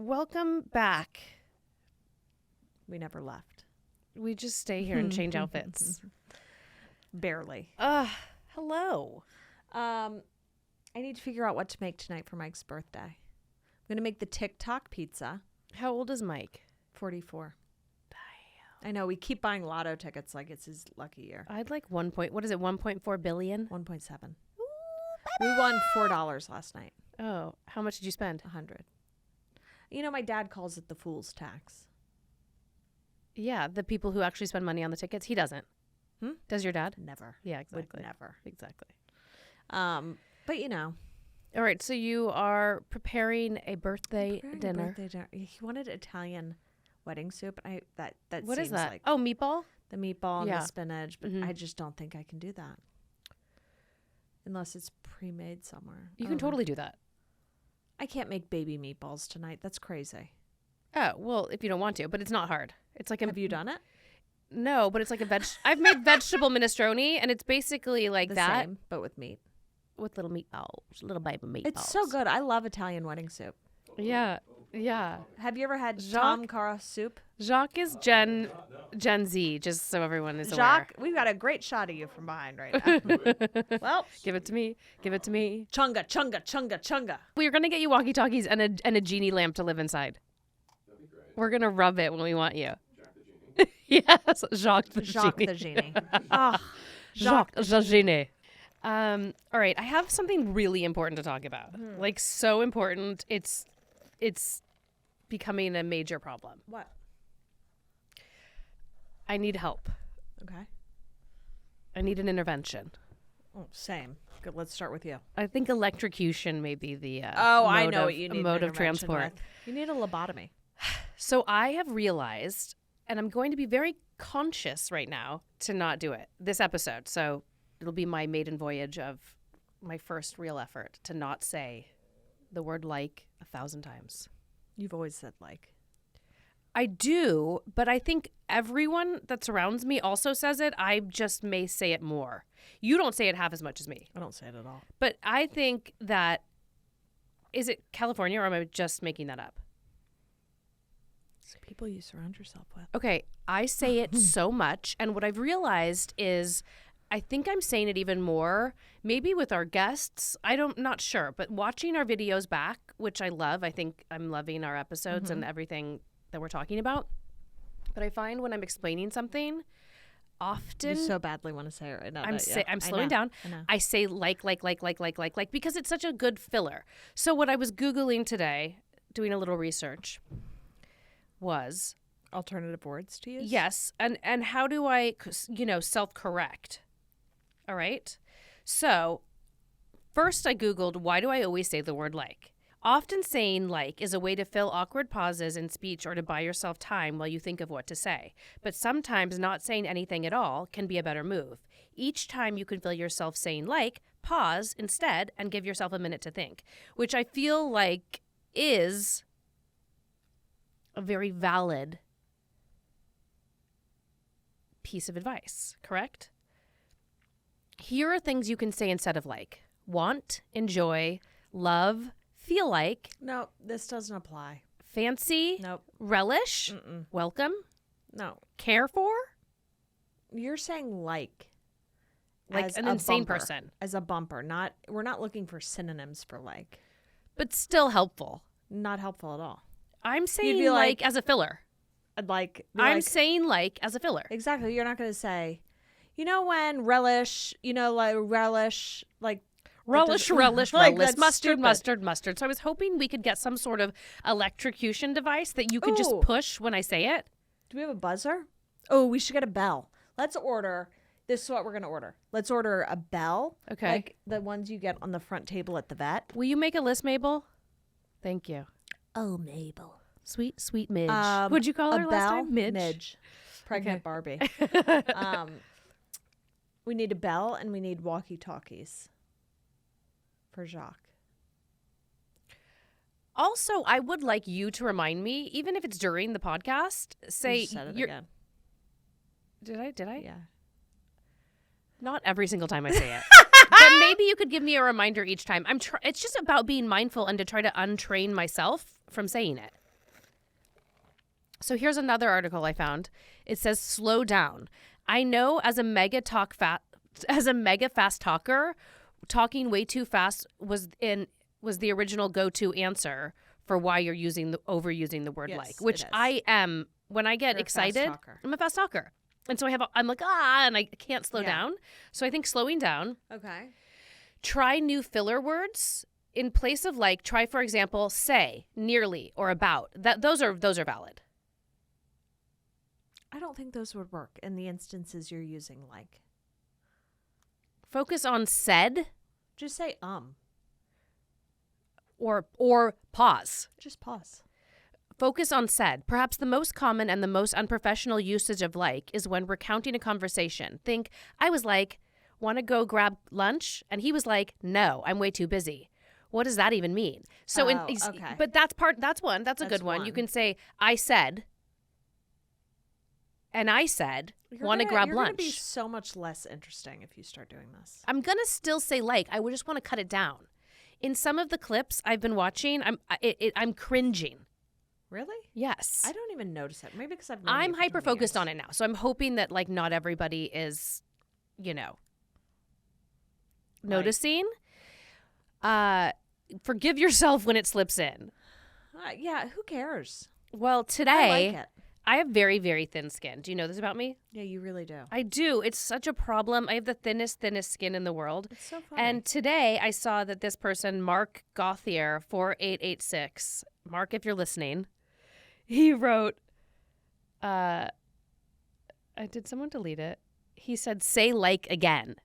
welcome back. We never left. We just stay here and change outfits. Barely. Hello. I need to figure out what to make tonight for Mike's birthday. I'm going to make the TikTok pizza. How old is Mike? 44. I know. We keep buying lotto tickets like it's his lucky year. I'd like 1.4 billion? 1.7. We won $4 last night. Oh, how much did you spend? 100. You know, my dad calls it the fool's tax. Yeah, the people who actually spend money on the tickets. He doesn't. Does your dad? Never. Yeah, exactly. Would never. Exactly. But you know. All right, so you are preparing a birthday dinner. He wanted Italian wedding soup. That what seems is that? Like oh, meatball? the meatball and the spinach, but I just don't think I can do that. Unless it's pre-made somewhere. You can totally do that. I can't make baby meatballs tonight. That's crazy. Oh, well, if you don't want to, but it's not hard. It's like Have you done it? No, but it's like I've made vegetable minestrone, and it's basically like The that. same, but with meat. With little meatballs, little baby meatballs. It's so good. I love Italian wedding soup. Yeah, yeah. Have you ever had Tom Cara soup? Jacques is Gen Z, just so everyone is Jacques, we've got a great shot of you from behind right now. Well, give it to me. Give it to me. Chunga, chunga, chunga, chunga. We're gonna get you walkie-talkies and a genie lamp to live inside. That'd be great. We're gonna rub it when we want you. Jacques the Genie. Yes, Jacques the The Genie. Oh, Jacques the Genie. All right, I have something really important to talk about. Like so important, it's becoming a major problem. What? I need help. Okay. I need an intervention. Oh, same. Good. Let's start with you. I think electrocution may be the I know what you need. mode of transport. With. You need a lobotomy. So I have realized, and I'm going to be very conscious right now to not do it this episode. So it'll be my maiden voyage of my first real effort to not say the word like 1,000 times. You've always said like. I do, but I think everyone that surrounds me also says it. I just may say it more. You don't say it half as much as me. I don't say it at all. But I think that, is it California or am I just making that up? It's the people you surround yourself with. Okay, I say it so much, and what I've realized is I think I'm saying it even more, maybe with our guests. Not sure, but watching our videos back, which I love. I think I'm loving our episodes and everything that we're talking about. But I find when I'm explaining something, often You so badly want to say it right now. I'm slowing down. I say like, because it's such a good filler. So what I was Googling today, doing a little research, was alternative words to use. yes, and how do I, self-correct? All right. So first I Googled, why do I always say the word like? Often saying like is a way to fill awkward pauses in speech or to buy yourself time while you think of what to say. But sometimes not saying anything at all can be a better move. Each time you can feel yourself saying like, pause instead and give yourself a minute to think, which I feel like is a very valid piece of advice, correct? Here are things you can say instead of like. Want, enjoy, love, feel like. No, this doesn't apply. Fancy. Nope. Relish. Welcome. No. Care for. You're saying like Like an insane person. As a bumper. We're not looking for synonyms for like. But still helpful. Not helpful at all. I'm saying be like like- as a filler. I'm saying like as a filler. Exactly. You're not going to say, when relish, like relish, like. Relish, Like, that's mustard, stupid. mustard. So I was hoping we could get some sort of electrocution device that you could just Ooh. push when I say it. Do we have a buzzer? Oh, we should get a bell. Let's order. This is what we're going to order. Let's order a bell. Okay. Like the ones you get on the front table at the vet. Will you make a list, Mabel? Thank you. Oh, Mabel. Sweet, sweet Midge. What'd you call her last time? Midge. Pregnant Barbie. We need a bell and we need walkie-talkies for Jacques. Also, I would like you to remind me, even if it's during the podcast, say You said it again. Did I? Yeah. Not every single time I say it. But maybe you could give me a reminder each time. It's just about being mindful and to try to untrain myself from saying it. So here's another article I found. It says, slow down. I know as a mega fast talker, talking way too fast was the original go-to answer for why you're overusing the word Yes, like, which it is. I am. When I get You're a fast excited, talker. I'm a fast talker. And so I'm like, and I can't slow Yeah. down. So I think slowing down. Okay. Try new filler words in place of like. Try, for example, say, nearly, or about. Those are valid. I don't think those would work in the instances you're using like. Focus on said Just say or pause. Just pause. Focus on said. Perhaps the most common and the most unprofessional usage of like is when recounting a conversation. Think, I was like, want to go grab lunch? And he was like, no, I'm way too busy. What does that even mean? So, okay. But that's one. That's a good one. You can say, I said, and I said, want to grab You're lunch. going to be so much less interesting if you start doing this. I'm going to still say like. I would just want to cut it down. In some of the clips I've been watching, I'm cringing. Really? Yes. I don't even notice it. Maybe because I'm hyper focused on it now. So I'm hoping that like not everybody is, noticing. Forgive yourself when it slips in. Yeah, who cares? Well, I today like it. I have very, very thin skin. Do you know this about me? Yeah, you really do. I do. It's such a problem. I have the thinnest skin in the world. It's so funny. And today I saw that this person, Mark Gauthier, 4886, Mark, if you're listening, he wrote, did someone delete it? He said, say like again.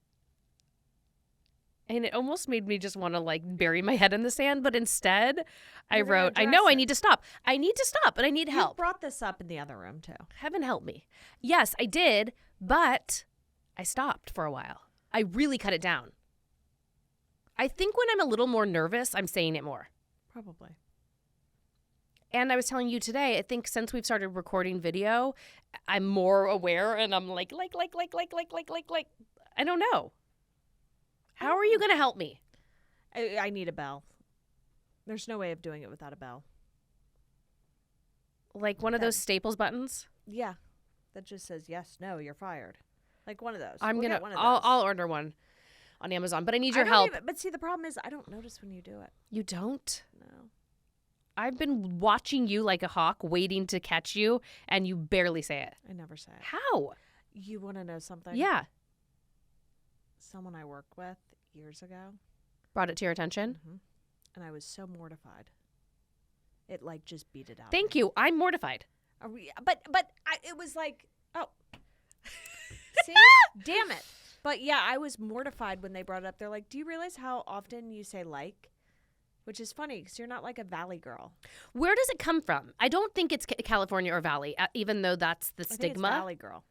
And it almost made me just want to like bury my head in the sand. But instead I You're gonna wrote, I address know I it. need to stop. I need to stop, and I need You help. brought this up in the other room too. Heaven help me. Yes, I did, but I stopped for a while. I really cut it down. I think when I'm a little more nervous, I'm saying it more. Probably. And I was telling you today, I think since we've started recording video, I'm more aware, and I'm like. I don't know. How are you going to help me? I need a bell. There's no way of doing it without a bell. Like one of those Staples buttons? Yeah. That just says yes, no, you're fired. Like one of those. I'm We'll going get to, one of those. I'll order one on Amazon, but I need your I don't help. but see, the problem is I don't notice when you do it. You don't? No. I've been watching you like a hawk, waiting to catch you, and you barely say it. I never say it. How? You want to know something? Yeah. Someone I worked with years ago. Brought it to your attention? Mm-hmm. And I was so mortified. It like just beat it out. Thank you. I'm mortified. But it was like, oh. See? Damn it. But yeah, I was mortified when they brought it up. They're like, do you realize how often you say like? Which is funny because you're not like a Valley girl. Where does it come from? I don't think it's California or Valley, even though that's the I think stigma. it's Valley girl.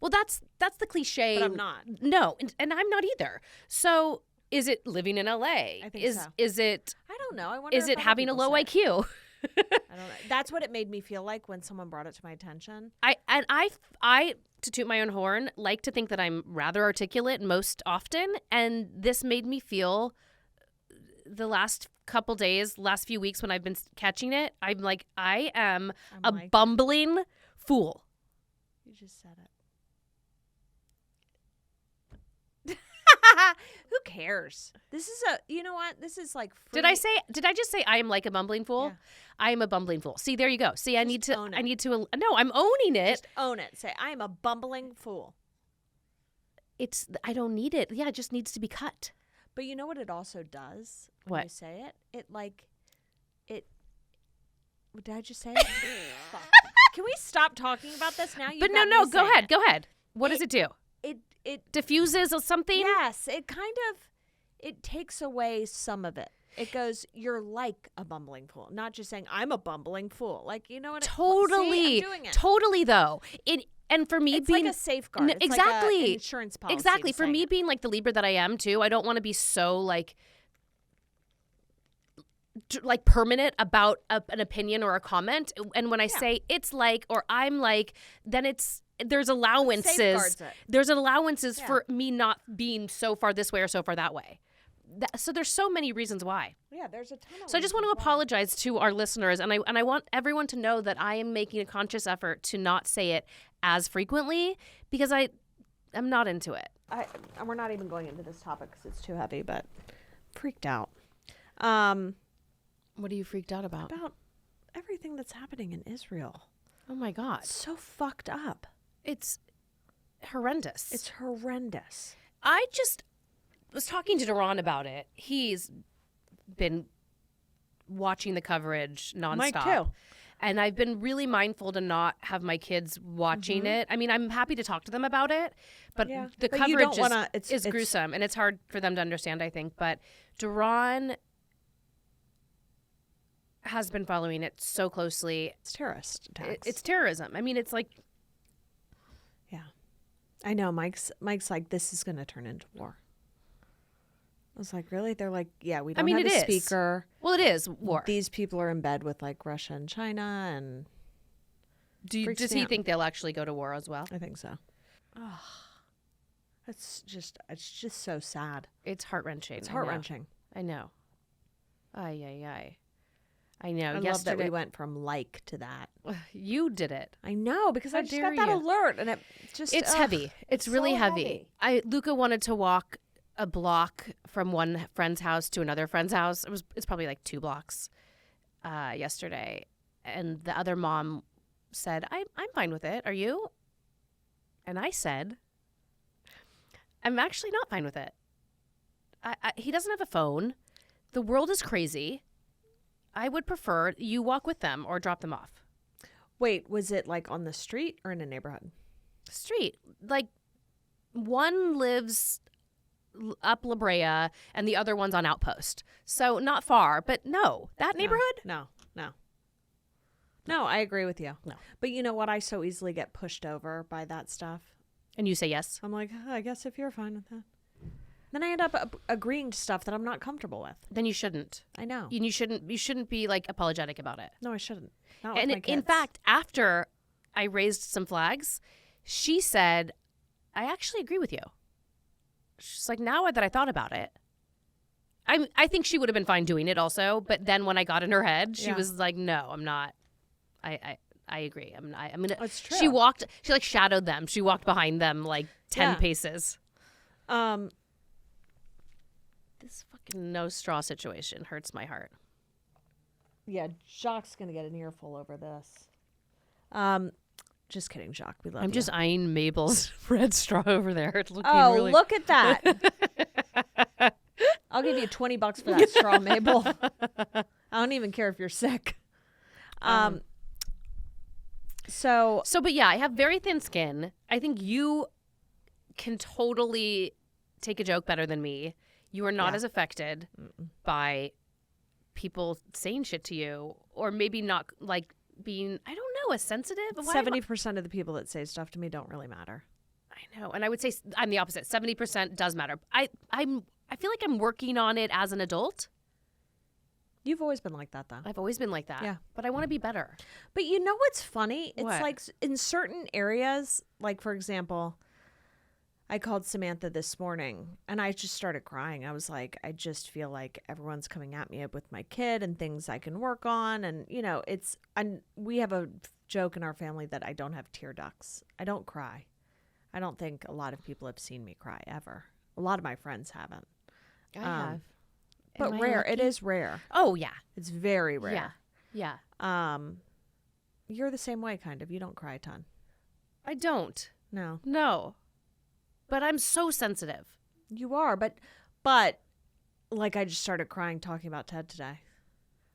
Well, that's the cliche. But I'm not. No, and I'm not either. So is it living in LA? I think so. Is it I don't know. I wonder is if it other having a people low say it. IQ? I don't know. That's what it made me feel like when someone brought it to my attention. I to toot my own horn, like to think that I'm rather articulate most often, and this made me feel the last couple days, last few weeks when I've been catching it, I'm like, I am a bumbling fool. You just said it. Who cares? This is you know what? This is like free. Did I just say I am like a bumbling fool? Yeah. I am a bumbling fool. See, there you go. See, I Just own it. No, I'm owning it. Just own it. Say, I am a bumbling fool. I don't need it. Yeah, it just needs to be cut. But you know what it also does when What? you say it? Did I just say it? Fuck. Can we stop talking about this now? But no, go ahead. Go ahead. What does it do? It Diffuses or something? yes, it takes away some of it. It goes, you're like a bumbling fool, not just saying I'm a bumbling fool. Like, you know what? Totally. See, I'm doing it. Totally though. And for me It's being like a safeguard. It's exactly. like an insurance policy. Exactly. to For saying me it. being like the Libra that I am too, I don't want to be so like permanent about an opinion or a comment. And when I say it's like or I'm like, then there's allowances. Safeguards it. There's allowances Yeah. for me not being so far this way or so far that way. So there's so many reasons why. Yeah, there's a ton of So I just want to apologize to our listeners, and I want everyone to know that I am making a conscious effort to not say it as frequently because I'm not into it. And we're not even going into this topic because it's too heavy, but freaked out. What are you freaked out about? About everything that's happening in Israel. Oh my God. It's so fucked up. It's horrendous. It's horrendous. I just was talking to Duran about it. He's been watching the coverage nonstop. Mike too. And I've been really mindful to not have my kids watching it. I mean, I'm happy to talk to them about it, but the But you coverage don't wanna- is gruesome, and it's hard for them to understand, I think. But Duran has been following it so closely. It's terrorist attacks. It's terrorism. I mean, it's like... Yeah. I know. Mike's like, this is going to turn into war. I was like, really? They're like, yeah, we don't have it a is. speaker. Well, it is war. These people are in bed with like Russia and China, and Does he think they'll actually go to war as well? I think so. Oh, it's just so sad. It's heart-wrenching. It's heart-wrenching. I know. Ay. I know. I love that we went from like to that. You did it. I know, because How I just dare got that you. alert, and it's Heavy. It's really so heavy. Luca wanted to walk a block from one friend's house to another friend's house. It's probably like 2 blocks yesterday. And the other mom said, I'm fine with it. Are you? And I said, I'm actually not fine with it. He doesn't have a phone. The world is crazy. I would prefer you walk with them or drop them off. Wait, was it like on the street or in a neighborhood? Street. Like, one lives up La Brea and the other one's on Outpost. So not far, but no. That neighborhood? No, I agree with you. No. But you know what? I so easily get pushed over by that stuff. And you say yes? I'm like, I guess if you're fine with that. Then I end up agreeing to stuff that I'm not comfortable with. Then you shouldn't. I know. You shouldn't be like apologetic about it. No, I shouldn't. Not And with my kids. in fact, after I raised some flags, she said, I actually agree with you. She's like, now that I thought about it, I think she would have been fine doing it also. But then when I got in her head, she was like, no, I'm not. I agree. I'm gonna. That's true. She like shadowed them. She walked behind them like 10 paces. This fucking no straw situation hurts my heart. Yeah, Jacques gonna get an earful over this. Just kidding, Jacques. We love you. I'm just eyeing Mabel's red straw over there. It's looking really... look at that. I'll give you $20 for that straw, Mabel. I don't even care if you're sick. But yeah, I have very thin skin. I think you can totally take a joke better than me. You are not as affected by people saying shit to you, or maybe not like being, I don't know, as sensitive. 70% of the people that say stuff to me don't really matter. I know. And I would say I'm the opposite. 70% does matter. I feel like I'm working on it as an adult. You've always been like that, though. I've always been like that. Yeah. But I want to be better. But you know what's funny? It's What? like in certain areas, like for example, I called Samantha this morning and I just started crying. I was like, I just feel like everyone's coming at me with my kid and things I can work on. And, you know, we have a joke in our family that I don't have tear ducts. I don't cry. I don't think a lot of people have seen me cry ever. A lot of my friends haven't. I have. But Am I rare. lucky? It is rare. Oh, yeah. It's very rare. Yeah. You're the same way, kind of. You don't cry a ton. I don't. No. No. But I'm so sensitive. You are, but like I just started crying talking about Ted today.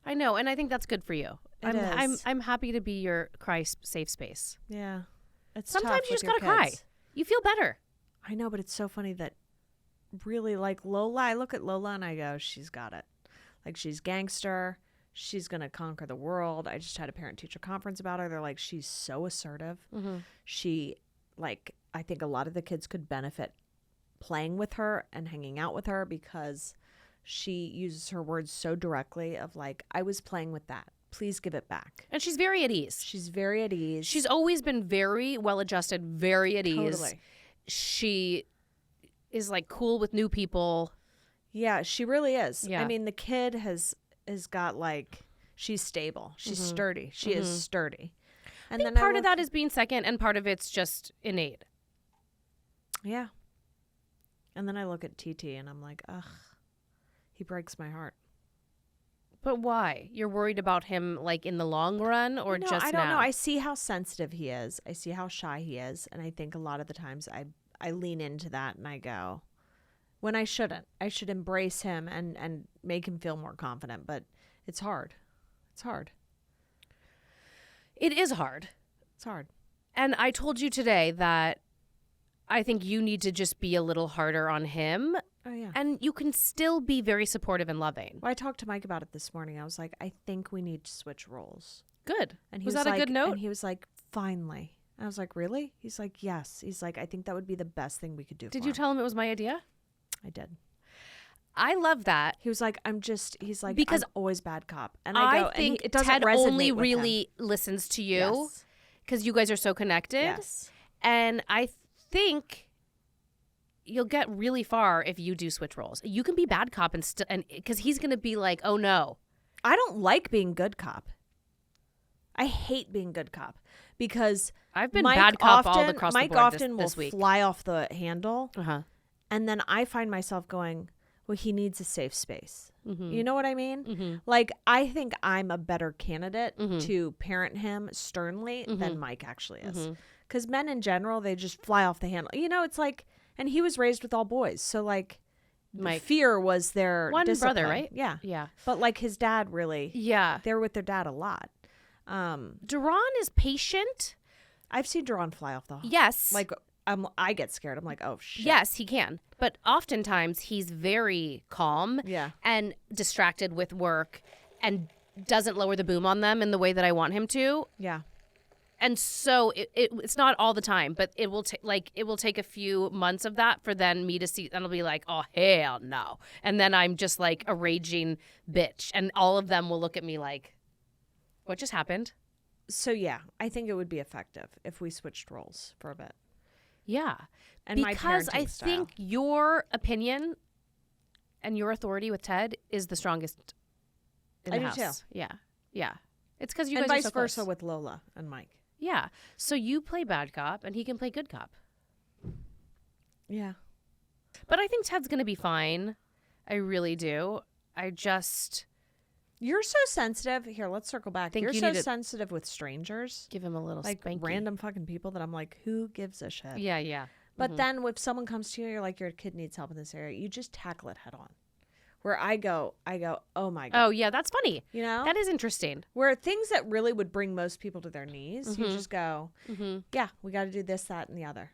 I know, and I think that's good for you. It is. I'm happy to be your cry safe space. Yeah. It's Sometimes tough you with just your gotta cry. kids. You feel better. I know, but it's so funny that really like Lola, I look at Lola and I go, she's got it. Like she's gangster. She's going to conquer the world. I just had a parent teacher conference about her. They're like, she's so assertive. Mm-hmm. She like, I think a lot of the kids could benefit playing with her and hanging out with her because she uses her words so directly of like, I was playing with that. Please give it back. And she's very at ease. She's very at ease. She's always been very well adjusted, very at ease. Totally. She is like cool with new people. Yeah, she really is. Yeah. I mean, the kid has got like, she's stable. She's sturdy. She is sturdy. And I think part of that is being second, and part of it's just innate. Yeah. And then I look at TT and I'm like, ugh, he breaks my heart. But why? You're worried about him like in the long run or No, just I don't now? know. I see how sensitive he is. I see how shy he is. And I think a lot of the times I lean into that and I go, when I shouldn't. I should embrace him and make him feel more confident. But it's hard. It's hard. It is hard. It's hard. And I told you today that I think you need to just be a little harder on him. Oh, yeah. And you can still be very supportive and loving. Well, I talked to Mike about it this morning. I was like, I think we need to switch roles. Good. And he was was that like, a good note? And he was like, finally. And I was like, really? He's like, yes. He's like, I think that would be the best thing we could do Did for you him. tell him it was my idea? I did. I love that. He was like, he's like, Because I'm always bad cop. And I go, think and it doesn't Ted resonate only with really listens to you Yes. because you guys are so connected. Yes. And I think you'll get really far if you do switch roles. You can be bad cop and because he's going to be like, oh no. I don't like being good cop. I hate being good cop because I've been Mike bad cop all often, across Mike the board often this will week. fly off the handle. Uh-huh. And then I find myself going, well, he needs a safe space. Mm-hmm. You know what I mean? Mm-hmm. Like, I think I'm a better candidate Mhm. to parent him sternly than Mike actually is. Mhm. Because men in general, they just fly off the handle. You know, it's like, and he was raised with all boys. So, like, Mike. fear was their One discipline. brother, right? Yeah. Yeah. But, like, his dad really, Yeah. they were with their dad a lot. Duran is patient. I've seen Duran fly off the Yes. Like, I get scared. I'm like, oh, shit. Yes, he can. But oftentimes he's very calm Yeah. and distracted with work and doesn't lower the boom on them in the way that I want him to. Yeah. And so it's not all the time, but it will take a few months of that for then me to see, and I'll be like, oh hell no, and then I'm just like a raging bitch, and all of them will look at me like, what just happened? So, yeah, I think it would be effective if we switched roles for a bit. Yeah, And my because I parenting style. think your opinion and your authority with Ted is the strongest in I the do too. house. Yeah, yeah. It's because you And guys vice are so versa close. with Lola and Mike. Yeah, so you play bad cop and he can play good cop. Yeah. But I think Ted's gonna be fine. I really do. I just You're so sensitive. Here, let's circle back. Think You're you so need to- sensitive with strangers, give him a little like spanky. random fucking people that I'm like, who gives a shit? Yeah, yeah. But then if someone comes to you, you're like, your kid needs help in this area, you just tackle it head on. Where I go, oh my God. Oh, yeah, that's funny. You know? That is interesting. Where things that really would bring most people to their knees, you Mhm. just go, Mm-hmm. yeah, we got to do this, that, and the other.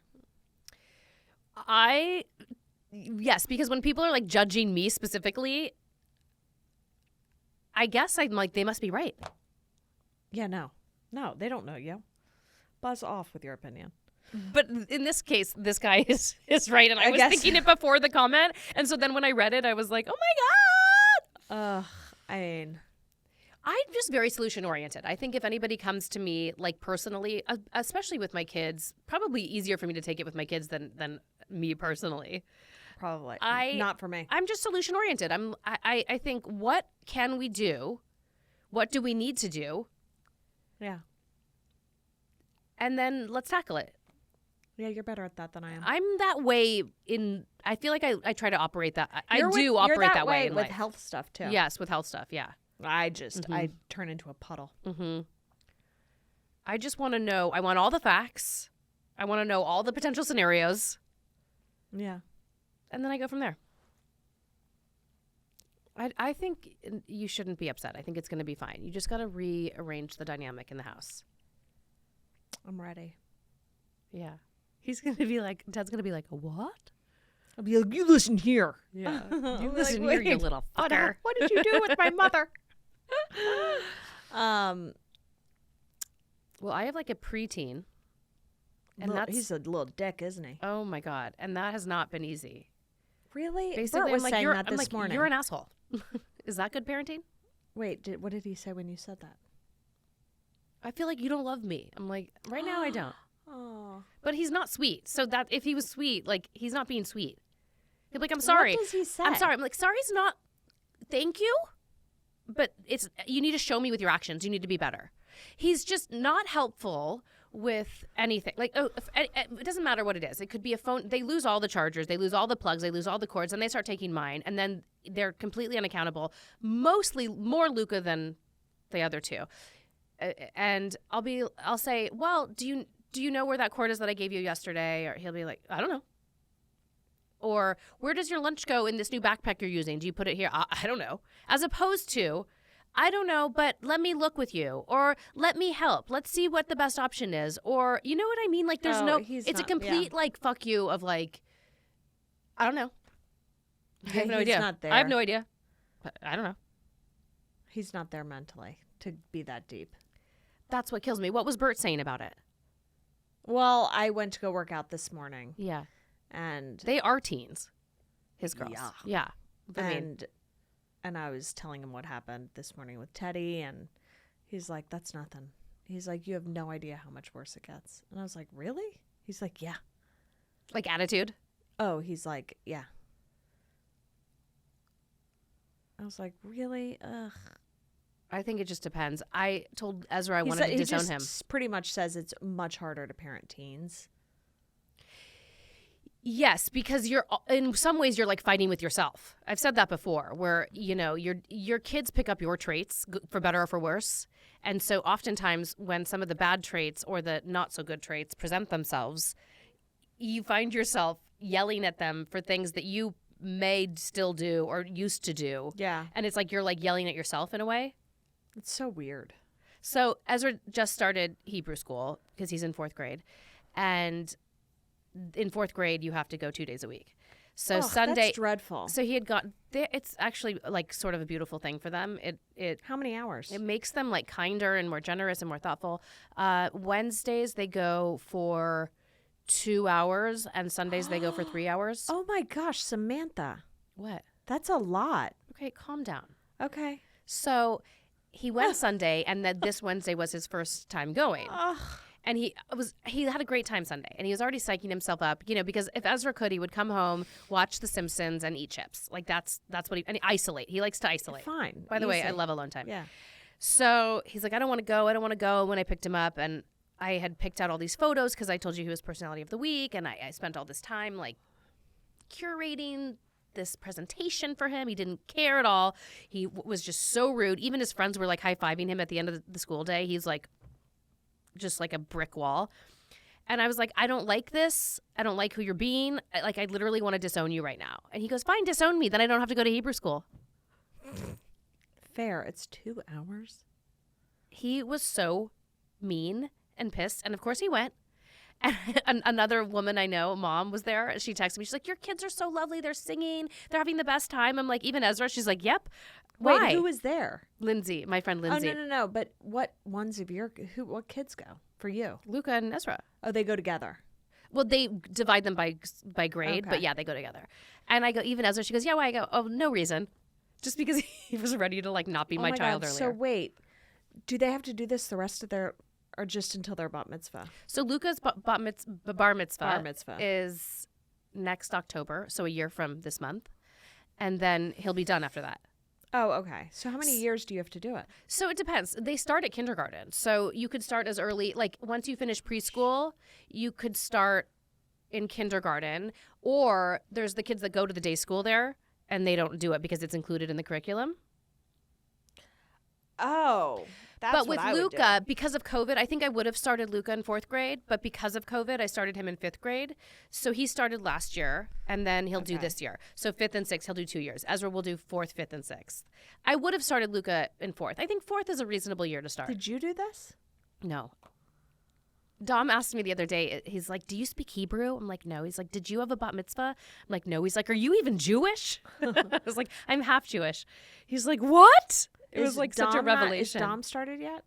Yes, because when people are like judging me specifically, I guess I'm like, they must be right. Yeah, no, they don't know you. Buzz off with your opinion. But in this case, this guy is right. And I was guess. thinking it before the comment. And so then when I read it, I was like, oh my God. I mean, I'm just very solution oriented. I think if anybody comes to me like personally, especially with my kids, probably easier for me to take it with my kids than me personally. probably not for me. I'm just solution oriented. I think, what can we do? What do we need to do? Yeah. And then let's tackle it. Yeah, you're better at that than I am. I'm that way I feel like I try to operate that. I You're do with- operate you're that way in with life. health stuff too. Yes, with health stuff. Yeah. I turn into a puddle. Mm-hmm. I just want to know. I want all the facts. I want to know all the potential scenarios. Yeah. And then I go from there. I think you shouldn't be upset. I think it's going to be fine. You just got to rearrange the dynamic in the house. I'm ready. Yeah. He's going to be like, Ted's going to be like, what? I'll be like, you listen here. Yeah. I'll You be listen like, here, you "Wait, little fucker. What did you do with my mother? Well, I have like a preteen. And He's a little dick, isn't he? Oh my God. And that has not been easy. Really? Basically, Bert was I'm like, saying you're, that I'm this like, morning. you're an asshole. Is that good parenting? Wait, what did he say when you said that? I feel like you don't love me. I'm like, right now I don't. Oh. But he's not sweet. So that if he was sweet, like, he's not being sweet. He'll be like, I'm sorry. What does he say? I'm sorry. I'm like, sorry's not thank you, but you need to show me with your actions. You need to be better. He's just not helpful with anything. Like, it doesn't matter what it is. It could be a phone. They lose all the chargers. They lose all the plugs. They lose all the cords, and they start taking mine. And then they're completely unaccountable, mostly more Luca than the other two. And I'll say, well, do you know where that cord is that I gave you yesterday? Or he'll be like, I don't know. Or where does your lunch go in this new backpack you're using? Do you put it here? I don't know. As opposed to, I don't know, but let me look with you. Or let me help. Let's see what the best option is. Or, you know what I mean? Like, there's it's a complete, like, fuck you of, like, I don't know. I have no idea. Not there. I have no idea. But I don't know. He's not there mentally to be that deep. That's what kills me. What was Bert saying about it? Well, I went to go work out this morning. Yeah. And they are teens, his girls. Yeah. And I was telling him what happened this morning with Teddy, and he's like, that's nothing. He's like, you have no idea how much worse it gets. And I was like, really? He's like, yeah. Like attitude? Oh, he's like, yeah. I was like, really? Ugh. I think it just depends. I told Ezra I wanted to disown him. He pretty much says it's much harder to parent teens. Yes, because you're in some ways you're like fighting with yourself. I've said that before, where your kids pick up your traits for better or for worse, and so oftentimes when some of the bad traits or the not so good traits present themselves, you find yourself yelling at them for things that you may still do or used to do. Yeah, and it's like you're like yelling at yourself in a way. It's so weird. So Ezra just started Hebrew school because he's in 4th grade, and in 4th grade, you have to go 2 days a week. So Sunday, that's dreadful. So he had got there. It's actually like sort of a beautiful thing for them. It How many hours? It makes them like kinder and more generous and more thoughtful. Wednesdays they go for 2 hours, and Sundays they go for 3 hours. Oh my gosh, Samantha, What? that's a lot. Okay, calm down. Okay. So he went Sunday, and then this Wednesday was his first time going. And he had a great time Sunday, and he was already psyching himself up, because if Ezra could, he would come home, watch The Simpsons, and eat chips. Like that's what and isolate. He likes to isolate. Fine. By the way, I love alone time. Yeah. So he's like, I don't want to go. When I picked him up, and I had picked out all these photos because I told you he was personality of the week, and I spent all this time like curating this presentation for him. He didn't care at all. He was just so rude. Even his friends were like high-fiving him at the end of the school day. He's like just like a brick wall. And I was like, I don't like this. I don't like who you're being. I literally want to disown you right now. And he goes, fine, disown me. Then I don't have to go to Hebrew school. Fair. It's 2 hours. He was so mean and pissed. And of course he went. And another woman I know, mom, was there. She texted me. She's like, your kids are so lovely. They're singing. They're having the best time. I'm like, even Ezra? She's like, yep. Why? Wait, who was there? Lindsay, my friend Lindsay. Oh, no. But what ones of what kids go for you? Luca and Ezra. Oh, they go together. Well, they divide them by grade, Okay. but yeah, they go together. And I go, even Ezra, she goes, yeah, why? I go, oh, no reason. Just because he was ready to like not be my child God. earlier. So wait, do they have to do this the rest of their, or just until their bat mitzvah? So Luca's bar mitzvah is next October, so a year from this month. And then he'll be done after that. Oh, okay. So how many years do you have to do it? So it depends. They start at kindergarten. So you could start as early, like once you finish preschool, you could start in kindergarten. Or there's the kids that go to the day school there and they don't do it because it's included in the curriculum. Oh, that's but with what I would Luca, do. because of COVID, I think I would have started Luca in 4th grade, but because of COVID, I started him in 5th grade. So he started last year, and then he'll do this year. So 5th and 6th, he'll do 2 years. Ezra will do 4th, 5th, and 6th. I would have started Luca in 4th. I think 4th is a reasonable year to start. Did you do this? No. Dom asked me the other day, he's like, do you speak Hebrew? I'm like, no. He's like, did you have a bat mitzvah? I'm like, no. He's like, are you even Jewish? I was like, I'm half Jewish. He's like, what? It was like such a revelation. Is Dom started yet?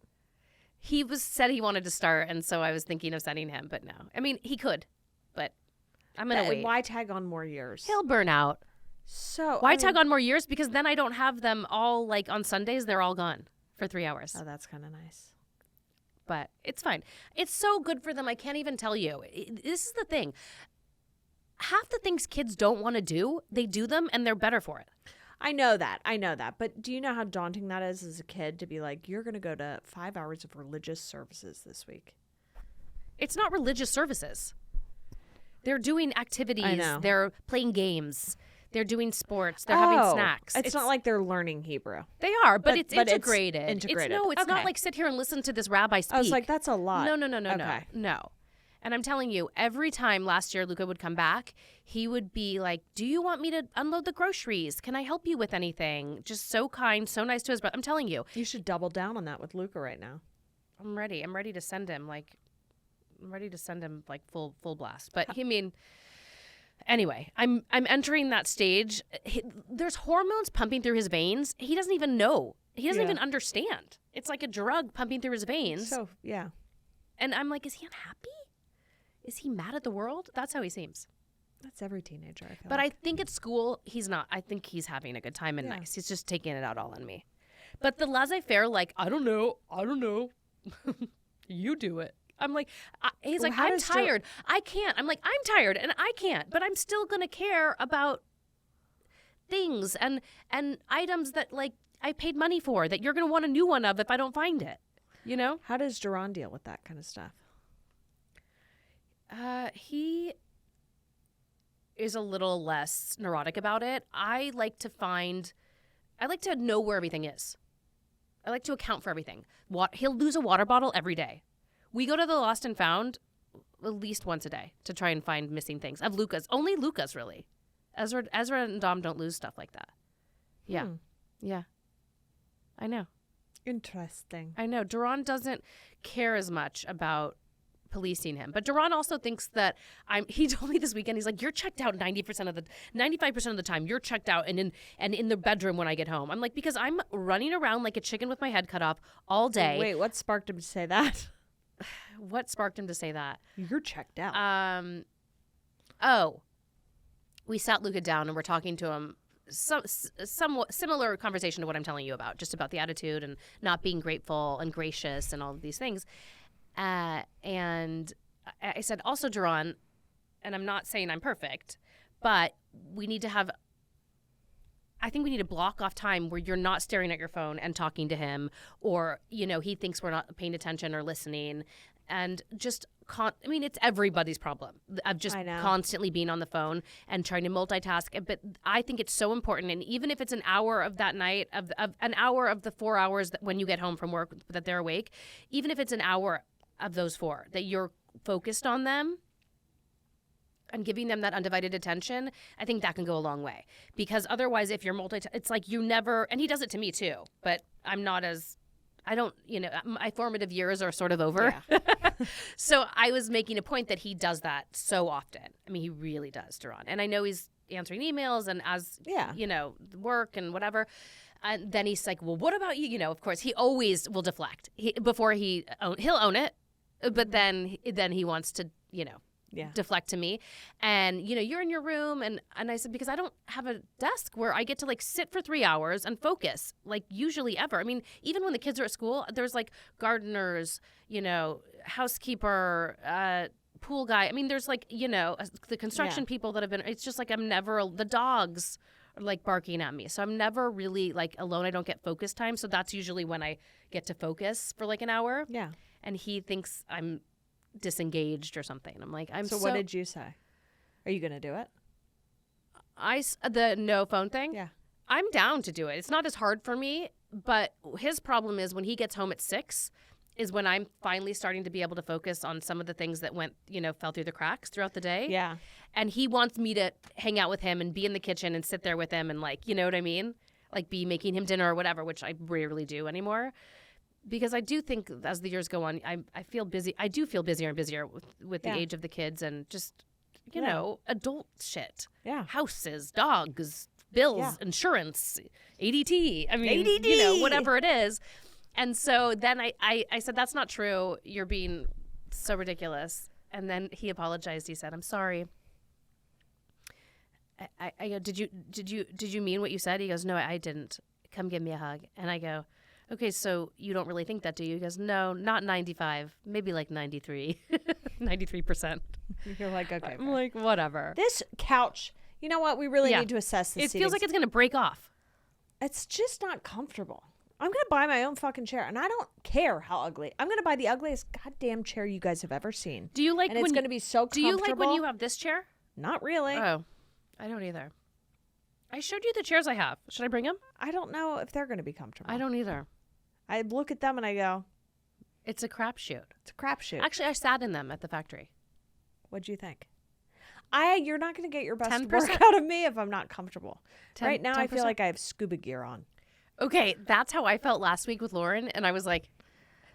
He said he wanted to start, and so I was thinking of sending him, but no. I mean, he could, but I'm going to wait. Why tag on more years? He'll burn out. So Why tag on more years? Because then I don't have them all, like, on Sundays, they're all gone for 3 hours. Oh, that's kind of nice. But it's fine. It's so good for them, I can't even tell you. This is the thing. half the things kids don't want to do, they do them and they're better for it. I know that. But do you know how daunting that is as a kid to be like, you're going to go to 5 hours of religious services this week? It's not religious services. They're doing activities. I know. They're playing games. They're doing sports. They're having snacks. It's not like they're learning Hebrew. They are, but it's but it's integrated. integrated. It's not Okay. like sit here and listen to this rabbi speak. I was like, that's a lot. No. And I'm telling you, every time last year Luca would come back, he would be like, do you want me to unload the groceries? Can I help you with anything? Just so kind, so nice to his brother. I'm telling you. You should double down on that with Luca right now. I'm ready. I'm ready to send him like full blast. But anyway, I'm entering that stage. There's hormones pumping through his veins. He doesn't even know. He doesn't even understand. It's like a drug pumping through his veins. So, yeah. And I'm like, is he unhappy? Is he mad at the world? That's how he seems. That's every teenager, I feel But like. I think at school, he's not. I think he's having a good time and Yeah. nice. He's just taking it out all on me. But the laissez-faire, like, I don't know. You do it. I'm like, he's Well, like, how I'm does tired. I can't. I'm like, I'm tired and I can't. But I'm still going to care about things and items that, like, I paid money for that you're going to want a new one of if I don't find it. You know? How does Duran deal with that kind of stuff? He is a little less neurotic about it. I like to know where everything is. I like to account for everything. He'll lose a water bottle every day. We go to the lost and found at least once a day to try and find missing things. Of Luca's. Only Luca's, really. Ezra and Dom don't lose stuff like that. Yeah. Yeah. I know. Interesting. I know. Duran doesn't care as much about policing him. But Duran also thinks that he told me this weekend, he's like, you're checked out 95% of the time. You're checked out and in the bedroom when I get home. I'm like, because I'm running around like a chicken with my head cut off all day. Wait, what sparked him to say that? What sparked him to say that? You're checked out. We sat Luca down and we're talking to him. Somewhat similar conversation to what I'm telling you about, just about the attitude and not being grateful and gracious and all of these things. And I said, also, Duran, and I'm not saying I'm perfect, but I think we need to block off time where you're not staring at your phone and talking to him, or, he thinks we're not paying attention or listening. And just, it's everybody's problem of just constantly being on the phone and trying to multitask. But I think it's so important. And even if it's an hour of that night, of an hour of the 4 hours that when you get home from work that they're awake, even if it's an hour of those 4 that you're focused on them and giving them that undivided attention, I think that can go a long way. Because otherwise, if you're it's like you never, and he does it to me too, but my formative years are sort of over. Yeah. So I was making a point that he does that so often. I mean, he really does, Duran. And I know he's answering emails and work and whatever. And then he's like, well, what about you? Of course, he always will deflect. He'll own it, but then he wants to, deflect to me. And, you're in your room. And I said, because I don't have a desk where I get to sit for 3 hours and focus, usually ever. I mean, even when the kids are at school, there's gardeners, housekeeper, pool guy. I mean, there's the construction people that have been, it's just I'm never, the dogs are barking at me. So I'm never really alone. I don't get focus time. So that's usually when I get to focus for an hour. Yeah. And he thinks I'm disengaged or something. I'm like, So what did you say? Are you going to do it? The no phone thing? Yeah. I'm down to do it. It's not as hard for me, but his problem is when he gets home at 6 is when I'm finally starting to be able to focus on some of the things that fell through the cracks throughout the day. Yeah. And he wants me to hang out with him and be in the kitchen and sit there with him and you know what I mean? Be making him dinner or whatever, which I rarely do anymore. Because I do think as the years go on, I feel busy. I do feel busier and busier with the age of the kids and just, adult shit. Yeah. Houses, dogs, bills, insurance, ADT. I mean, ADD. Whatever it is. And so then I said, that's not true. You're being so ridiculous. And then he apologized. He said, I'm sorry. I go, did you mean what you said? He goes, no, I didn't. Come give me a hug. And I go, okay, so you don't really think that, do you? He goes, no, not 95, maybe 93. 93%. You're like, okay. I'm like, whatever. This couch, you know what? We really Yeah. need to assess this. It feels like it's going to break off. It's just not comfortable. I'm going to buy my own fucking chair, and I don't care how ugly. I'm going to buy the ugliest goddamn chair you guys have ever seen. Do you like And when it's going to be so Do comfortable. you like when you have this chair? Not really. Oh, I don't either. I showed you the chairs I have. Should I bring them? I don't know if they're going to be comfortable. I don't either. I look at them and I go, It's a crapshoot. it's a crapshoot. Actually, I sat in them at the factory. What'd you think? You're not going to get your best 10%? work out of me if I'm not comfortable. 10 right now, I feel 10%? like I have scuba gear on. Okay, that's how I felt last week with Lauren, and I was like,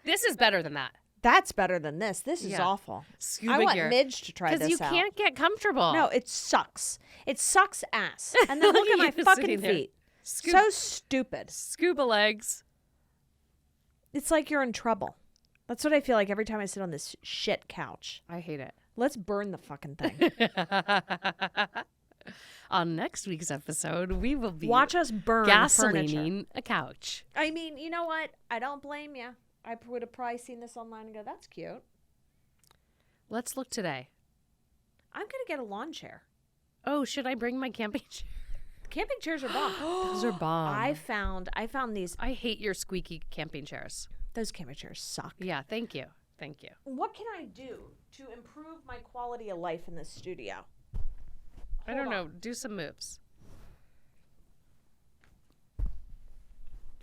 this is better than that. That's better than this. This is Yeah. awful. Scuba I want gear. Midge to try this Because you out. can't get comfortable. No, it sucks. It sucks ass. And then look at my You fucking sitting there. feet. Scuba, So stupid. scuba legs. It's like you're in trouble. That's what I feel like every time I sit on this shit couch. I hate it. Let's burn the fucking thing. On next week's episode, we will be Watch us burn furniture. gasolining a couch. I mean, you know what? I don't blame you. I would have probably seen this online and go, that's cute. Let's look today. I'm going to get a lawn chair. Oh, should I bring my camping chair? Camping chairs are bomb. Those are bomb. I found these. I hate your squeaky camping chairs. Those camping chairs suck. Yeah, thank you. Thank you. What can I do to improve my quality of life in this studio? I don't know. Do some moves.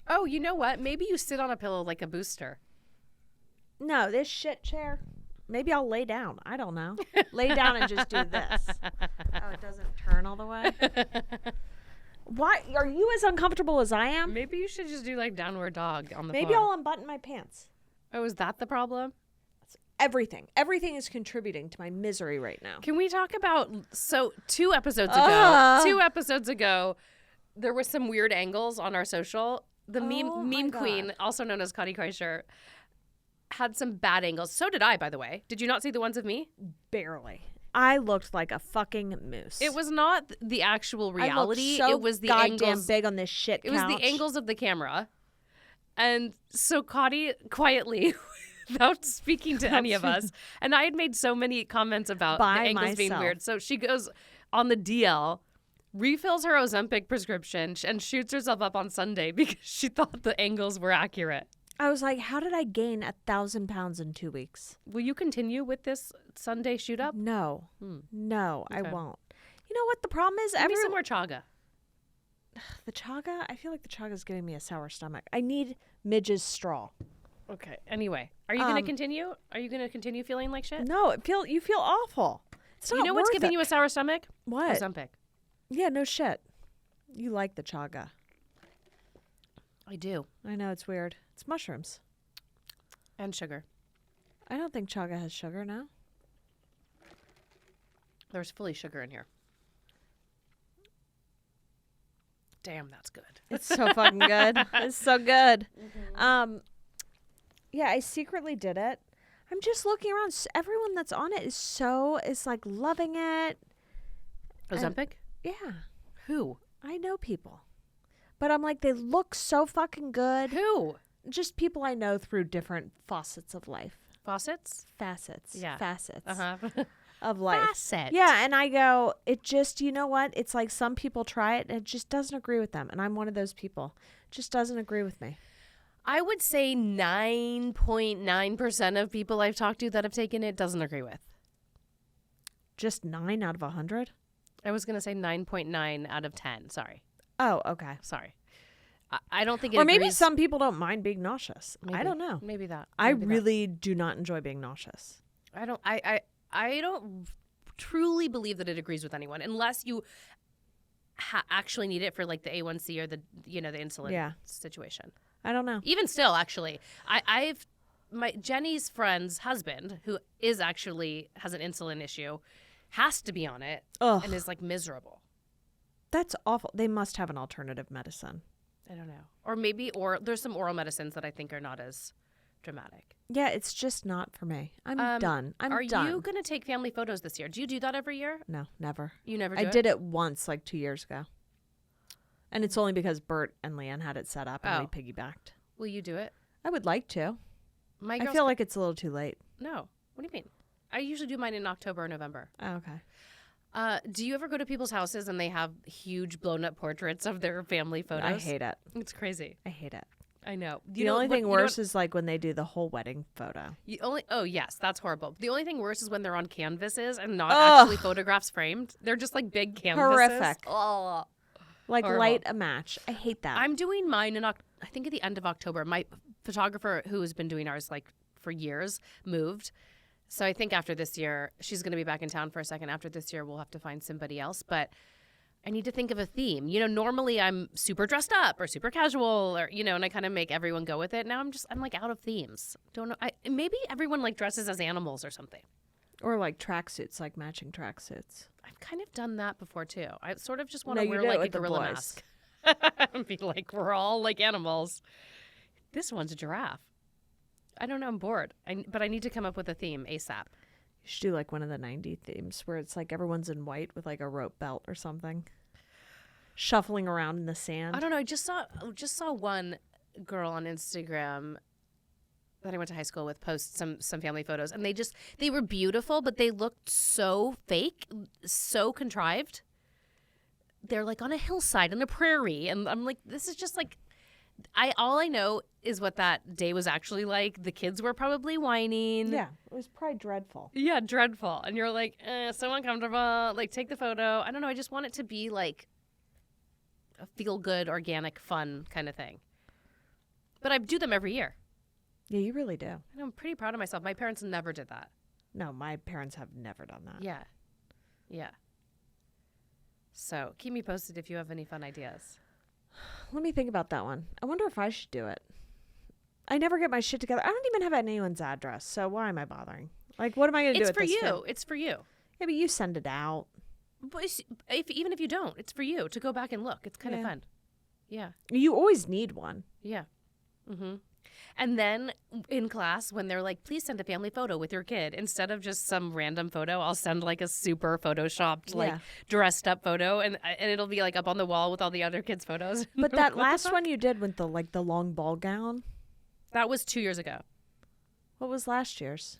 Oh, you know what? Maybe you sit on a pillow like a booster. No, this shit chair. Maybe I'll lay down. I don't know. Lay down and just do this. Oh, it doesn't turn all the way. Why are you as uncomfortable as I am? Maybe you should just do like downward dog on the Maybe floor. I'll unbutton my pants. Oh, is that the problem? Everything. Everything is contributing to my misery right now. Can we talk about two episodes ago, there were some weird angles on our social. The Oh my meme God. queen, also known as Kottie Kreischer, had some bad angles. So did I, by the way. Did you not see the ones of me? Barely. I looked like a fucking moose. It was not the actual reality. I looked so it was the goddamn angles. big on this shit couch. It was the angles of the camera. And so Kottie quietly, without speaking to any of us, and I had made so many comments about By the angles being myself. weird. So she goes on the DL, refills her Ozempic prescription, and shoots herself up on Sunday because she thought the angles were accurate. I was like, how did I gain 1,000 pounds in 2 weeks? Will you continue with this Sunday shoot up? No. No, I Okay. won't. You know what the problem is? Give me some more chaga. The chaga, I feel like the chaga is giving me a sour stomach. I need Midge's straw. Okay. Anyway, are you going to continue? Are you going to continue feeling like shit? No, you feel awful. It's not You know what's worth giving it. you a sour stomach? What? Ozempic. Yeah, no shit. You like the chaga. I do. I know, it's weird. It's mushrooms. And sugar. I don't think chaga has sugar now. There's fully sugar in here. Damn, that's good. It's so fucking good. It's so good. Yeah, I secretly did it. I'm just looking around. Everyone that's on it is like loving it. Ozempic? Yeah, Who? I know people. But I'm like, they look so fucking good. Who? Just people I know through different faucets of life. Faucets? Facets. Yeah. Facets Uh-huh. of life. Facet. Yeah, and I go, it just, you know what? It's like some people try it and it just doesn't agree with them. And I'm one of those people. Just doesn't agree with me. I would say 9.9% of people I've talked to that have taken it doesn't agree with. Just 9 out of 100? I was going to say 9.9 out of 10. Sorry. Oh, okay. Sorry. I don't think it Or maybe agrees. some people don't mind being nauseous. I Maybe. don't know. Maybe that. I Maybe that. really do not enjoy being nauseous. I don't truly believe that it agrees with anyone unless you actually need it for like the A1C or the the insulin situation. I don't know. Even still, actually, I've Jenny's friend's husband, who is actually has an insulin issue, has to be on it Ugh, and is like miserable. that's awful. They must have an alternative medicine. I don't know, or there's some oral medicines that I think are not as dramatic. Yeah, it's just not for me. I'm done. I'm Are done. you gonna take family photos this year? Do you do that every year? No, never. You never. Do I it? did it once, like 2 years ago. And it's only because Bert and Leanne had it set up and Oh. we piggybacked. Will you do it? I would like to. My I girls feel like it's a little too late. no. What do you mean? I usually do mine in October or November. Oh, okay. Do you ever go to people's houses and they have huge blown up portraits of their family photos? I hate it. It's crazy. I hate it. I know. The only thing worse is like when they do the whole wedding photo. Oh yes, that's horrible. The only thing worse is when they're on canvases and not Ugh. actually photographs framed. They're just like big canvases. Horrific. Oh. Like Horrible. light a match. I hate that. I'm doing mine in I think at the end of October. My photographer who has been doing ours like for years moved. So I think after this year, she's going to be back in town for a second. After this year, we'll have to find somebody else. But I need to think of a theme. You know, normally I'm super dressed up or super casual or, you know, and I kind of make everyone go with it. Now I'm like out of themes. Don't know. Maybe everyone like dresses as animals or something. Or like tracksuits, like matching tracksuits. I've kind of done that before too. I sort of just want No, to you wear do it like a with the gorilla boys. mask. And be like, we're all like animals. This one's a giraffe. I don't know. I'm bored. But I need to come up with a theme ASAP. You should do like one of the 90s themes where it's like everyone's in white with like a rope belt or something. Shuffling around in the sand. I don't know. I just saw one girl on Instagram that I went to high school with post some family photos, and they were beautiful, but they looked so fake, so contrived. They're like on a hillside on a prairie, and I'm like, this is just like, all I know is what that day was actually like. The kids were probably whining. Yeah, it was probably dreadful. Yeah, dreadful. And you're like, so uncomfortable. Like, take the photo. I don't know. I just want it to be like a feel-good, organic, fun kind of thing. But I do them every year. Yeah, you really do. And I'm pretty proud of myself. My parents never did that. No, my parents have never done that. Yeah. Yeah. So keep me posted if you have any fun ideas. Let me think about that one. I wonder if I should do it. I never get my shit together. I don't even have anyone's address, so why am I bothering? Like, what am I going to do It's with for this you. film? It's for you. Yeah, but you send it out. But even if you don't, it's for you to go back and look. It's kind of Yeah. fun. Yeah. You always need one. Yeah. Mm-hmm. And then in class, when they're like, please send a family photo with your kid, instead of just some random photo, I'll send like a super photoshopped, like Yeah. dressed up photo, and it'll be like up on the wall with all the other kids' photos. But They're that like, "What the last fuck?" one you did with the long ball gown, That was 2 years ago. what was last year's?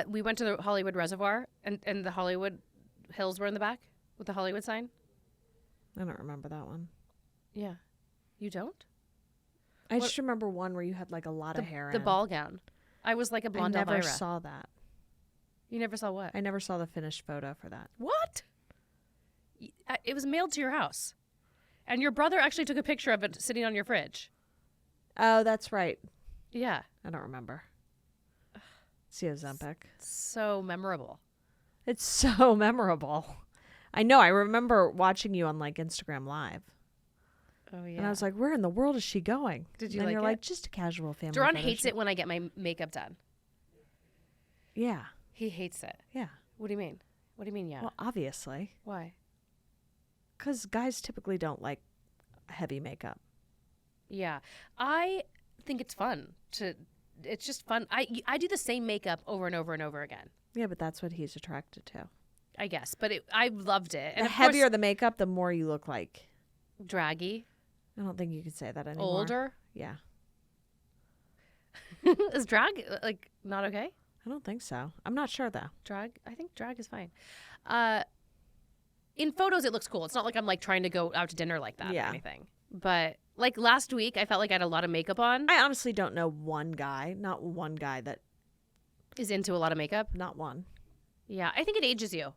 We went to the Hollywood Reservoir, and the Hollywood Hills were in the back with the Hollywood sign. I don't remember that one. Yeah. You don't? I What- just remember one where you had like a lot of hair The in. ball gown. I was like a I blonde never Elvira. saw that. You never saw what? I never saw the finished photo for that. What? It was mailed to your house. And your brother actually took a picture of it sitting on your fridge. Oh, that's right. Yeah. I don't remember. It's the Ozempic. So memorable. It's so memorable. I know. I remember watching you on like Instagram Live. Oh, yeah. And I was like, where in the world is she going? Did you and like you're it? like, just a casual family Duran photo hates shoot. it when I get my makeup done. Yeah. He hates it. Yeah. What do you mean? What do you mean, yeah? Well, obviously. Why? Because guys typically don't like heavy makeup. Yeah. I think it's fun it's just fun. I do the same makeup over and over and over again, Yeah, but that's what he's attracted to. I guess. But I loved it. And The of heavier the makeup, the more you look like. course, draggy, I don't think you can say that anymore. older. Yeah. Is drag like not okay? I don't think so. I'm not sure though. Drag? I think drag is fine. In photos, it looks cool. It's not like I'm like trying to go out to dinner like that or Yeah. anything. But like last week, I felt like I had a lot of makeup on. I honestly don't know one guy, not one guy that, Is into a lot of makeup. not one. Yeah, I think it ages you.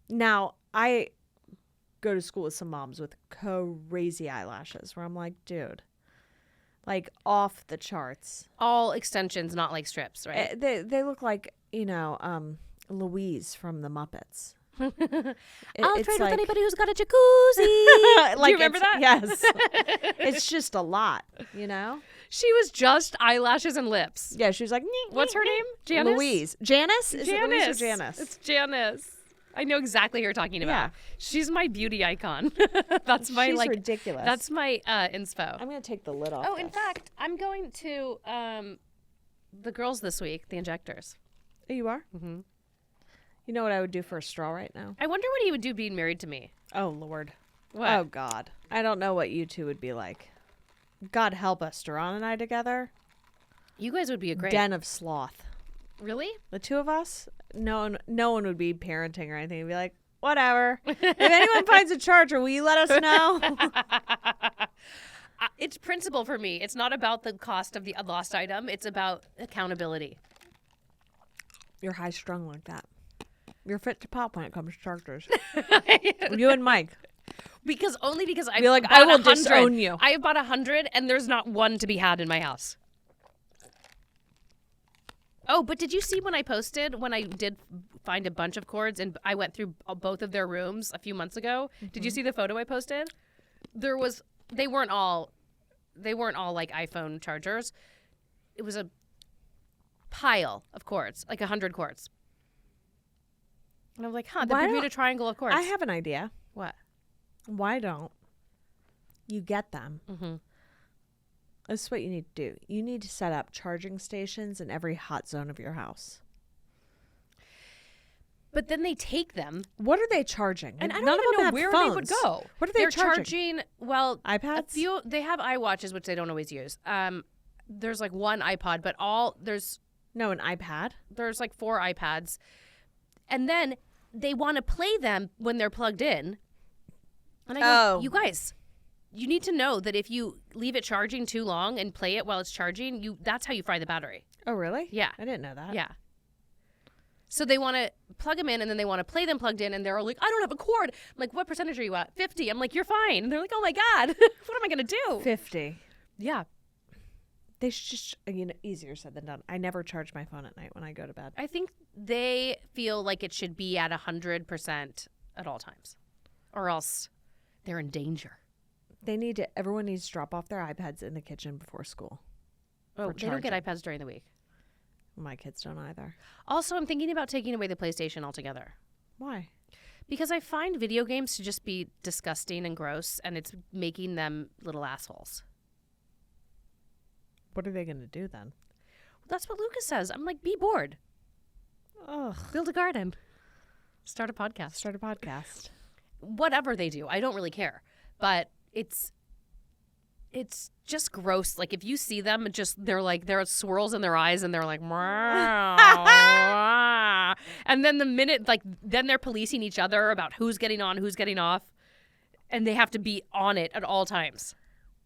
Now, I go to school with some moms with crazy eyelashes where I'm like, dude, like off the charts. All extensions, not like strips, right? They look like, Louise from the Muppets. I'll It's trade with like- anybody who's got a jacuzzi. Like Do you remember it's- that? Yes. It's just a lot, you know? She was just eyelashes and lips. Yeah, she was like, What's her name? Janice? Louise. Janice? Is it Louise or Janice. Janice? It's Janice. I know exactly who you're talking about. Yeah. She's my beauty icon. That's my She's ridiculous. That's my inspo. I'm going to take the lid off. Oh, in this. fact, I'm going to the girls this week, the injectors. Oh, you are? Mm-hmm. You know what I would do for a straw right now? I wonder what he would do being married to me. Oh, Lord. What? Oh, God. I don't know what you two would be like. God help us, Duran and I together. You guys would be a great. Den of sloth. Really? The two of us, no one would be parenting or anything. It'd be like, whatever. If anyone finds a charger, will you let us know? It's principle for me. It's not about the cost of the lost item. It's about accountability. You're high strung like that. You're fit to pop when it comes to chargers. You and Mike. Because I Be like, I will disown you. I have bought 100 and there's not one to be had in my house. Oh, but did you see when I posted, when I did find a bunch of cords and I went through both of their rooms a few months ago? Mm-hmm. Did you see the photo I posted? They weren't all like iPhone chargers. It was a pile of cords, like 100 cords. And I'm like, the Bermuda Triangle of cords. I have an idea. What? Why don't you get them? Mm-hmm. This is what you need to do. You need to set up charging stations in every hot zone of your house. But then they take them. What are they charging? And I don't None even of them know have where phones. they would go. What are they charging? Well, iPads? They have iWatches, which they don't always use. There's like one iPod, but an iPad? There's like 4 iPads. And then they want to play them when they're plugged in. And I go, you guys, you need to know that if you leave it charging too long and play it while it's charging, that's how you fry the battery. Oh, really? Yeah. I didn't know that. Yeah. So they want to plug them in and then they want to play them plugged in and they're like, I don't have a cord. I'm like, what percentage are you at? 50. I'm like, you're fine. And they're like, oh my God, what am I going to do? 50. Yeah. They should just, easier said than done. I never charge my phone at night when I go to bed. I think they feel like it should be at 100% at all times or else they're in danger. Everyone needs to drop off their iPads in the kitchen before school. Oh, they don't get iPads during the week. My kids don't either. Also, I'm thinking about taking away the PlayStation altogether. Why? Because I find video games to just be disgusting and gross, and it's making them little assholes. What are they going to do then? That's what Lucas says. I'm like, be bored. Ugh. Build a garden. Start a podcast. Whatever they do, I don't really care. But it's just gross. Like if you see them, there are swirls in their eyes and they're like, and then the minute then they're policing each other about who's getting on, who's getting off, and they have to be on it at all times.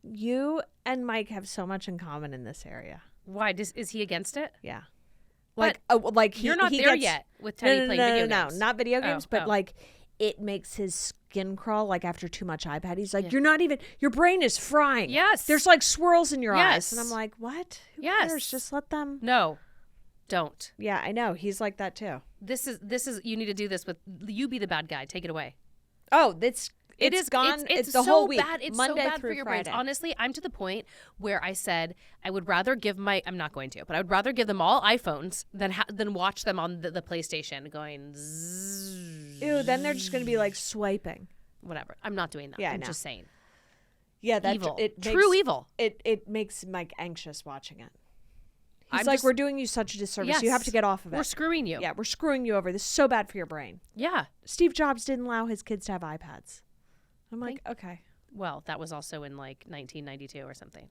You and Mike have so much in common in this area. Why? Is he against it? Yeah. You're not there yet with Teddy playing video games. No, not video games, but it makes his skin crawl after too much iPad. He's like, your brain is frying. Yes. There's swirls in your eyes. And I'm like, what? Who cares? Just let them. No, don't. Yeah, I know. He's like that too. This is you need to do this with, you be the bad guy. Take it away. Oh, it's gone. It's the so whole week. Bad. It's Monday so bad through for your Friday. brains. Honestly, I'm to the point where I said I would rather give I'm not going to, but I would rather give them all iPhones than watch them on the PlayStation going zzz. Ew, then they're just going to be swiping. Whatever. I'm not doing that. Yeah, I'm just saying. Yeah, that's evil. True evil. It makes Mike anxious watching it. He's we're doing you such a disservice. Yes, you have to get off of it. We're screwing you. Yeah, we're screwing you over. This is so bad for your brain. Yeah. Steve Jobs didn't allow his kids to have iPads. I'm like, okay. Well, that was also in 1992 or something.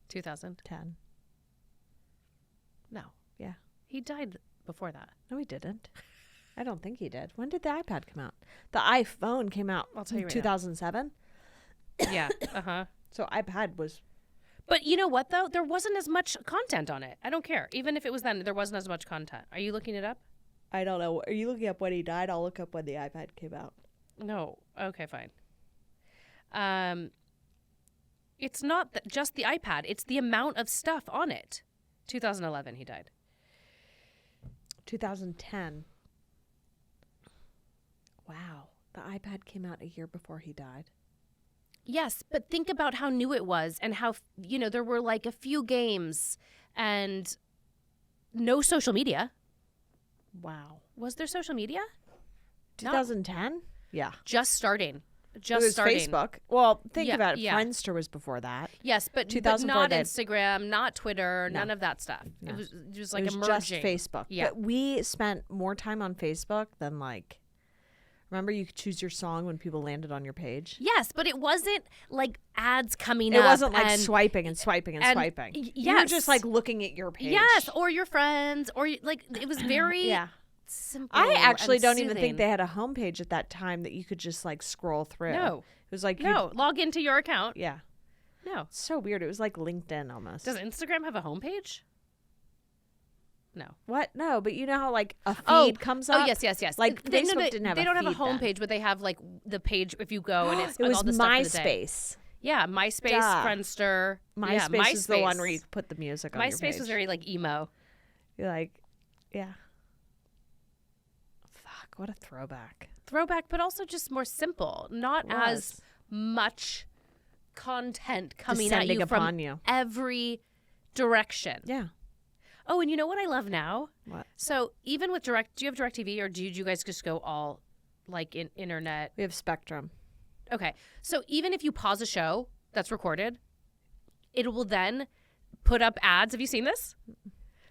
2010. No. Yeah. He died before that. No, he didn't. I don't think he did. When did the iPad come out? The iPhone came out in 2007. Yeah. Uh-huh. So iPad was... But you know what, though? There wasn't as much content on it. I don't care. Even if it was then, there wasn't as much content. Are you looking it up? I don't know. Are you looking up when he died? I'll look up when the iPad came out. No. Okay, fine. It's not just the iPad. It's the amount of stuff on it. 2011, he died. 2010. Wow. The iPad came out a year before he died. Yes, but think about how new it was and how, there were a few games and no social media. Wow. Was there social media? 2010? Yeah. Just starting. It was Facebook. Well, think about it. Yeah. Friendster was before that. Yes, but not Instagram, not Twitter, none of that stuff. No. It was emerging. Just Facebook. Yeah. But we spent more time on Facebook than Remember, you could choose your song when people landed on your page. Yes, but it wasn't like ads coming It up. wasn't like and, swiping and swiping and swiping. Yes. You were just like looking at your page. Yes, or your friends, or like it was very simple. I actually and don't even think soothing. they had a homepage at that time that you could just like scroll through. No. It was like No, log into your account. Yeah. No. It's so weird. It was like LinkedIn almost. Does Instagram have a homepage? No. What? No, but you know how like a feed comes up? Oh, yes. Like They- Facebook didn't have They a don't have a feed then. homepage, but they have like the page if you go and it's It was all the stuff for the day. MySpace. Yeah, MySpace, Duh. Friendster. MySpace is the one where you MySpace. put the music on your page. MySpace was very like emo. You're like, yeah. Fuck, what a throwback. Throwback, but also just more simple. Not as Was. much content coming Descending at you upon from you. every direction. Yeah. Oh, and you know what I love now? What? So even with do you have DirecTV or do you guys just go all like in internet? We have Spectrum. Okay. So even if you pause a show that's recorded, it will then put up ads. Have you seen this?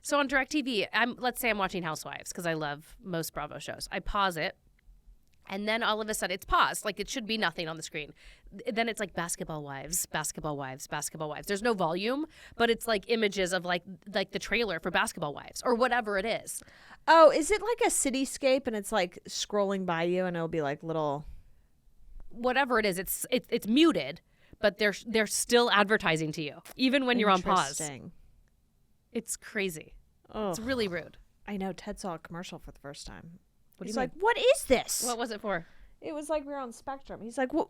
So on DirecTV, let's say I'm watching Housewives because I love most Bravo shows. I pause it, and then all of a sudden it's paused. Like it should be nothing on the screen. Then it's like basketball wives, basketball wives, basketball wives. There's no volume, but it's like images of like the trailer for Basketball Wives or whatever it is. Oh, is it like a cityscape and it's like scrolling by you and it'll be like little... Whatever it is, it's muted, but they're still advertising to you even when you're on pause. Interesting. It's crazy. Oh, It's really rude. I know. Ted saw a commercial for the first time. What do He's you like, "What is this?" What was it for? It was like we were on Spectrum. He's like, what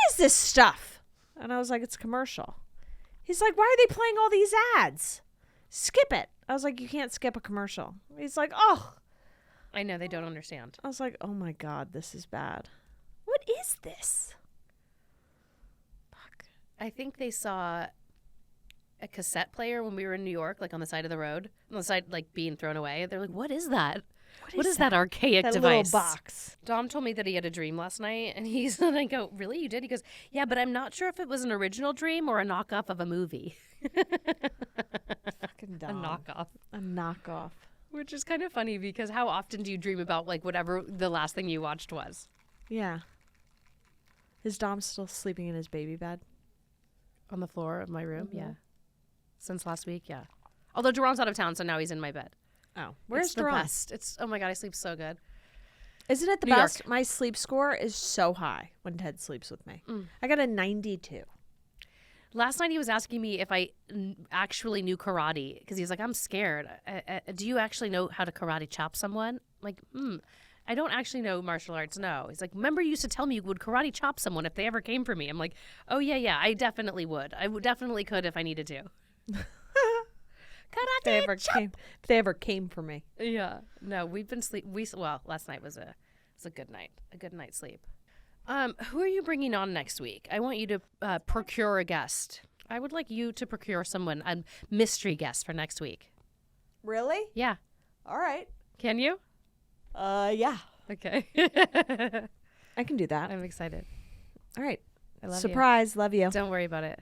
is this stuff?" And I was like, "It's commercial." He's like, "Why are they playing all these ads? Skip it." I was like, "You can't skip a commercial." He's like, "Oh." I know they don't understand. I was like, "Oh my God, this is bad. What is this?" Fuck. I think they saw a cassette player when we were in New York, like on the side of the road, on the side like being thrown away. They're like, "What is that? What is that archaic That device?" little box. Dom told me that he had a dream last night, and and I go, "Really? You did?" He goes, "Yeah, but I'm not sure if it was an original dream or a knockoff of a movie." Fucking A dumb. knockoff. A knockoff. Which is kind of funny because how often do you dream about like whatever the last thing you watched was? Yeah. Is Dom still sleeping in his baby bed? On the floor of my room, Mhm. yeah. Since last week, yeah. Although Duran's out of town, so now he's in my bed. Oh, where's It's the Duran? best. It's oh my god, I sleep so good. Isn't it the New best? York. My sleep score is so high when Ted sleeps with me. I got a 92. Last night he was asking me if I actually knew karate because he was like, "I'm scared. Do you actually know how to karate chop someone?" I'm like, I don't actually know martial arts. No. He's like, "Remember you used to tell me you would karate chop someone if they ever came for me." I'm like, "Oh yeah, I definitely would. I would definitely could if I needed to." Karate chop. If they ever came for me. Yeah. No, we've been last night was a good night. A good night's sleep. Who are you bringing on next week? I want you to procure a guest. I would like you to procure someone, a mystery guest for next week. Really? Yeah. All right. Can you? Yeah. Okay. I can do that. I'm excited. All right. I love Surprise. Love you. you. Don't worry about it.